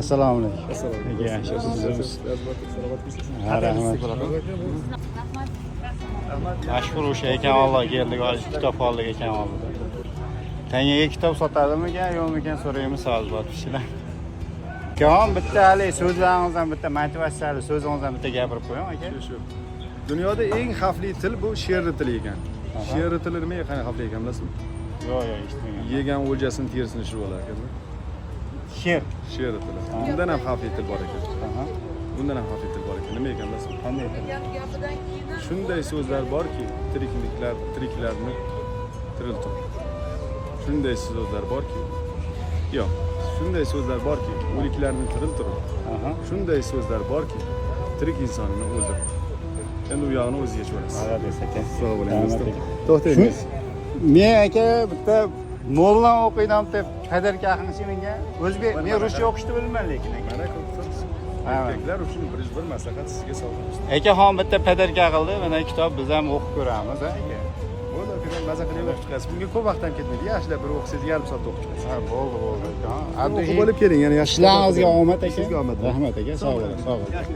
Assalomu alaykum. Assalomu Aka, yaxshimisiz? Salomatmisiz? Ha, rahmat. Mashhur o'sha ekan olloh keldik, hozir kitob oldik ekan oldida. Tangaga kitob sotadimikan, yo'qmikan so'raymiz hozir botishlar. Kamon bitta hali so'zlaringizdan bitta motivatsiyali so'zingizdan bitta gapirib qo'ying aka. Shu. Dunyoda eng xavfli til bu she'rli til ekan. She'rli til nimaga qanday xavfli ekan bilasizmi? Yo'q, eshitmagan. Yegan o'ljasini terisini ishib olar ekan. She'r. She'rli til. Undan ham xavfli til bor ekan. Aha. Bundan ham xavfli til bor ekan. Nima ekan bilasizmi? Qanday? Shunday so'zlar borki, tiriklarni tiriltiradi. Shunday so'zlar borki, yo'q. Shunday so'zlar borki, o'liklarni tiriltiradi. Aha. Shunday so'zlar borki, tirik insonni o'ldiradi. Endi u yog'ini o'ziga ko'rasiz. G'alati ekan. Sog' bo'ling. To'xtaymiz. Men aka bitta moldan o'qiyman deb qadarga aqlnishi menga o'zbek men ruscha o'qishni bilmayman lekin aka. Mana ko'pchilik erkaklar uchun bir maslahat sizga sovg'amiz. Aka ham bitta padarka qildi, mana kitob biz ham o'qib ko'ramiz aka. Bo'ldi, aka, maza qilib o'qib chiqasiz. Bunga ko'p vaqt ham ketmaydi. Yaxshilab bir o'qisangiz yarim soatda o'qib chiqasiz. Ha, bo'ldi. O'qib olib keling, yana yaxshi. Ishlaringizga omad aka. Sizga omad. Rahmat aka, sog' bo'ling, sog' bo'ling.